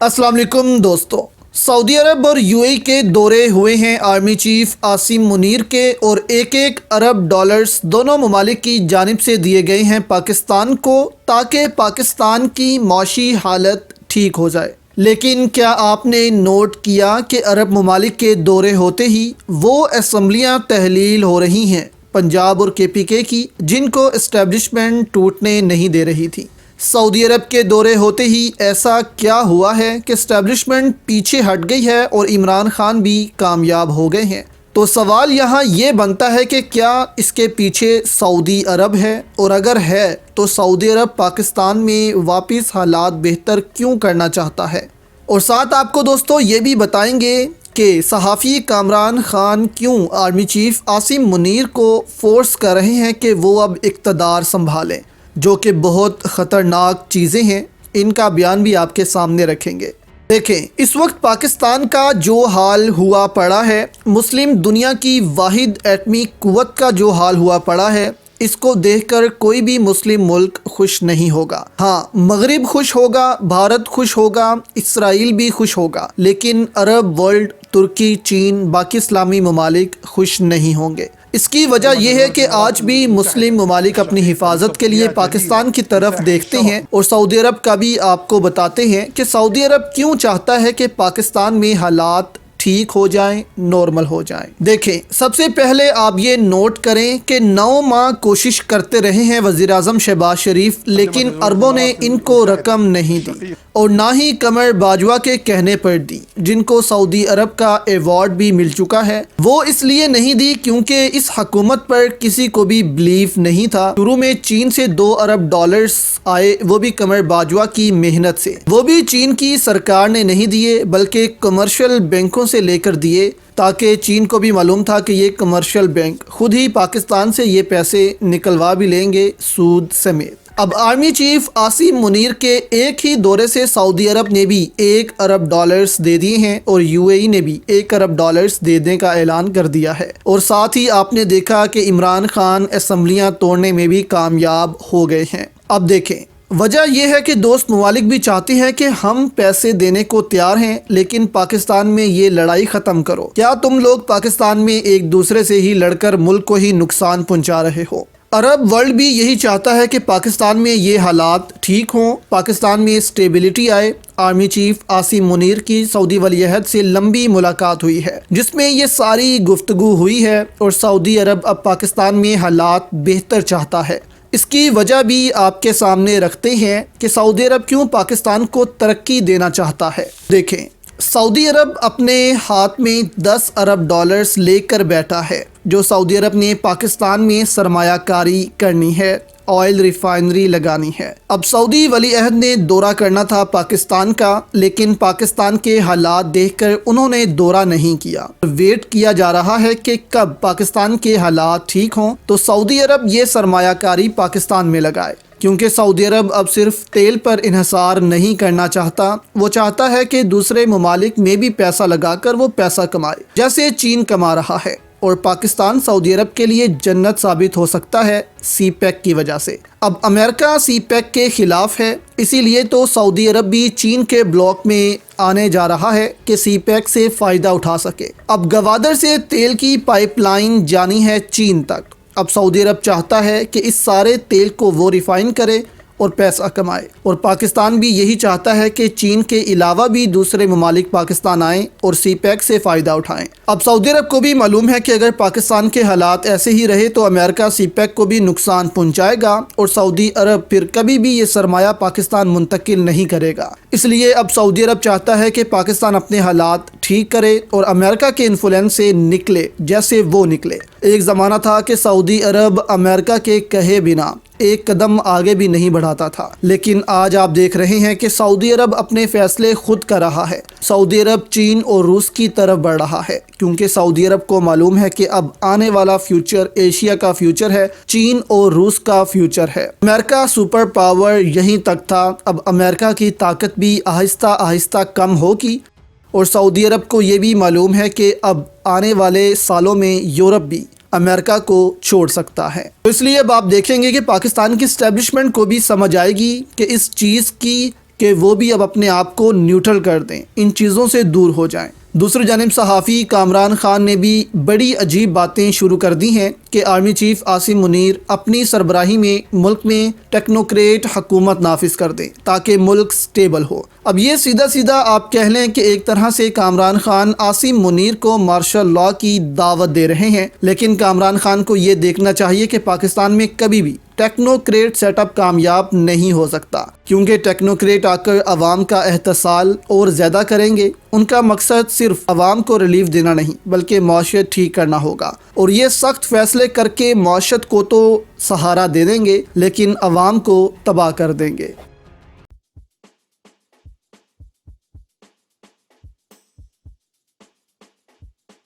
अस्सलाम वालेकुम दोस्तों। सऊदी अरब और यूएई के दौरे हुए हैं आर्मी चीफ आसिम मुनीर के और एक अरब डॉलर्स दोनों ममालिक की जानिब से दिए गए हैं पाकिस्तान को ताकि पाकिस्तान की माशी हालत ठीक हो जाए। लेकिन क्या आपने नोट किया कि अरब ममालिक के दौरे होते ही वो असम्बलियाँ तहलील हो रही हैं पंजाब और केपीके की, जिनको इस्टेब्लिशमेंट टूटने नहीं दे रही थी। सऊदी अरब के दौरे होते ही ऐसा क्या हुआ है कि इस्टेब्लिशमेंट पीछे हट गई है और इमरान खान भी कामयाब हो गए हैं। तो सवाल यहाँ ये बनता है कि क्या इसके पीछे सऊदी अरब है, और अगर है तो सऊदी अरब पाकिस्तान में वापस हालात बेहतर क्यों करना चाहता है। और साथ आपको दोस्तों ये भी बताएंगे कि सहाफ़ी कामरान खान क्यों आर्मी चीफ आसिम मुनीर को फोर्स कर रहे हैं कि वो अब इक़्तिदार संभालें, जो कि बहुत ख़तरनाक चीज़ें हैं। इनका बयान भी आपके सामने रखेंगे। देखें, इस वक्त पाकिस्तान का जो हाल हुआ पड़ा है, मुस्लिम दुनिया की वाहिद एटमी कुव्वत का जो हाल हुआ पड़ा है, इसको देखकर कोई भी मुस्लिम मुल्क खुश नहीं होगा। हाँ, मगरिब खुश होगा, भारत खुश होगा, इसराइल भी खुश होगा, लेकिन अरब वर्ल्ड, तुर्की, चीन, बाकी इस्लामी ममालिक खुश नहीं होंगे। इसकी वजह यह है कि आज भी मुस्लिम ममालिक अपनी हिफाजत के लिए पाकिस्तान की तरफ देखते हैं, और सऊदी अरब का भी आपको बताते हैं कि सऊदी अरब क्यों चाहता है कि पाकिस्तान में हालात ठीक हो जाएं, नॉर्मल हो जाएं। देखें, सबसे पहले आप ये नोट करें कि 9 माह कोशिश करते रहे हैं वज़ीर आज़म शहबाज शरीफ, लेकिन अरबों ने इनको रकम नहीं दी और ना ही कमर बाजवा के कहने पर दी, जिनको सऊदी अरब का एवॉर्ड भी मिल चुका है। वो इसलिए नहीं दी क्योंकि इस हुकूमत पर किसी को भी बिलीव नहीं था। शुरू में चीन से 2 अरब डॉलर्स आए, वो भी कमर बाजवा की मेहनत से। वो भी चीन की सरकार ने नहीं दिए, बल्कि कमर्शियल बैंकों से लेकर दिए, ताकि चीन को भी मालूम था कि ये कमर्शियल बैंक खुद ही पाकिस्तान से ये पैसे निकलवा भी लेंगे सूद समेत। अब आर्मी चीफ आसिम मुनीर के एक ही दौरे से सऊदी अरब ने भी 1 अरब डॉलर्स दे दिए हैं और यूएई ने भी 1 अरब डॉलर्स देने का ऐलान कर दिया है। और साथ ही आपने देखा कि इमरान खान असम्बलियाँ तोड़ने में भी कामयाब हो गए हैं। अब देखें, वजह यह है कि दोस्त ममालिक भी चाहते हैं कि हम पैसे देने को तैयार हैं, लेकिन पाकिस्तान में ये लड़ाई ख़त्म करो। क्या तुम लोग पाकिस्तान में एक दूसरे से ही लड़कर मुल्क को ही नुकसान पहुंचा रहे हो? अरब वर्ल्ड भी यही चाहता है कि पाकिस्तान में ये हालात ठीक हों, पाकिस्तान में स्टेबिलिटी आए। आर्मी चीफ आसिम मुनीर की सऊदी वलीअहद से लंबी मुलाकात हुई है, जिसमें ये सारी गुफ्तगू हुई है, और सऊदी अरब अब पाकिस्तान में हालात बेहतर चाहता है। इसकी वजह भी आपके सामने रखते हैं कि सऊदी अरब क्यों पाकिस्तान को तरक्की देना चाहता है। देखें, सऊदी अरब अपने हाथ में 10 अरब डॉलर्स लेकर बैठा है, जो सऊदी अरब ने पाकिस्तान में सरमायाकारी करनी है, ऑयल रिफाइनरी लगानी है। अब सऊदी वलीअहद ने दौरा करना था पाकिस्तान का, लेकिन पाकिस्तान के हालात देखकर उन्होंने दौरा नहीं किया। वेट किया जा रहा है कि कब पाकिस्तान के हालात ठीक हों तो सऊदी अरब ये सरमायाकारी पाकिस्तान में लगाए, क्योंकि सऊदी अरब अब सिर्फ तेल पर इन्हसार नहीं करना चाहता। वो चाहता है कि दूसरे ममालिक में भी पैसा लगाकर वो पैसा कमाए, जैसे चीन कमा रहा है। और पाकिस्तान सऊदी अरब के लिए जन्नत साबित हो सकता है सीपैक की वजह से। अब अमेरिका सीपैक के खिलाफ है, इसीलिए तो सऊदी अरब भी चीन के ब्लॉक में आने जा रहा है कि सीपैक से फ़ायदा उठा सके। अब गवादर से तेल की पाइपलाइन जानी है चीन तक। अब सऊदी अरब चाहता है कि इस सारे तेल को वो रिफ़ाइन करे और पैसा कमाए, और पाकिस्तान भी यही चाहता है कि चीन के अलावा भी दूसरे ममालिक पाकिस्तान आएँ और सीपैक से फ़ायदा उठाएं। अब सऊदी अरब को भी मालूम है कि अगर पाकिस्तान के हालात ऐसे ही रहे तो अमेरिका सीपैक को भी नुकसान पहुंचाएगा, और सऊदी अरब फिर कभी भी ये सरमाया पाकिस्तान मुंतकिल नहीं करेगा। इसलिए अब सऊदी अरब चाहता है कि पाकिस्तान अपने हालात ठीक करे और अमेरिका के इन्फ्लुएंस से निकले, जैसे वो निकले। एक ज़माना था कि सऊदी अरब अमेरिका के कहे बिना एक कदम आगे भी नहीं बढ़ाता था, लेकिन आज आप देख रहे हैं कि सऊदी अरब अपने फैसले खुद कर रहा है। सऊदी अरब चीन और रूस की तरफ बढ़ रहा है, क्योंकि सऊदी अरब को मालूम है कि अब आने वाला फ्यूचर एशिया का फ्यूचर है, चीन और रूस का फ्यूचर है। अमेरिका सुपर पावर यहीं तक था, अब अमेरिका की ताकत भी आहिस्ता आहिस्ता कम होगी, और सऊदी अरब को ये भी मालूम है कि अब आने वाले सालों में यूरोप भी अमेरिका को छोड़ सकता है। तो इसलिए अब आप देखेंगे कि पाकिस्तान की एस्टेब्लिशमेंट को भी समझ आएगी कि इस चीज़ की کہ وہ بھی اب اپنے آپ کو نیوٹرل کر دیں، ان چیزوں سے دور ہو جائیں۔ دوسری جانب صحافی کامران خان نے بھی بڑی عجیب باتیں شروع کر دی ہیں کہ آرمی چیف عاصم منیر اپنی سربراہی میں ملک میں ٹیکنوکریٹ حکومت نافذ کر دیں تاکہ ملک سٹیبل ہو۔ اب یہ سیدھا سیدھا آپ کہہ لیں کہ ایک طرح سے کامران خان عاصم منیر کو مارشل لاء کی دعوت دے رہے ہیں، لیکن کامران خان کو یہ دیکھنا چاہیے کہ پاکستان میں کبھی بھی ٹیکنوکریٹ سیٹ اپ کامیاب نہیں ہو سکتا، کیونکہ ٹیکنوکریٹ آ کر عوام کا احتسال اور زیادہ کریں گے۔ ان کا مقصد صرف عوام کو ریلیف دینا نہیں بلکہ معیشت ٹھیک کرنا ہوگا، اور یہ سخت فیصلے کر کے معیشت کو تو سہارا دے دیں گے لیکن عوام کو تباہ کر دیں گے۔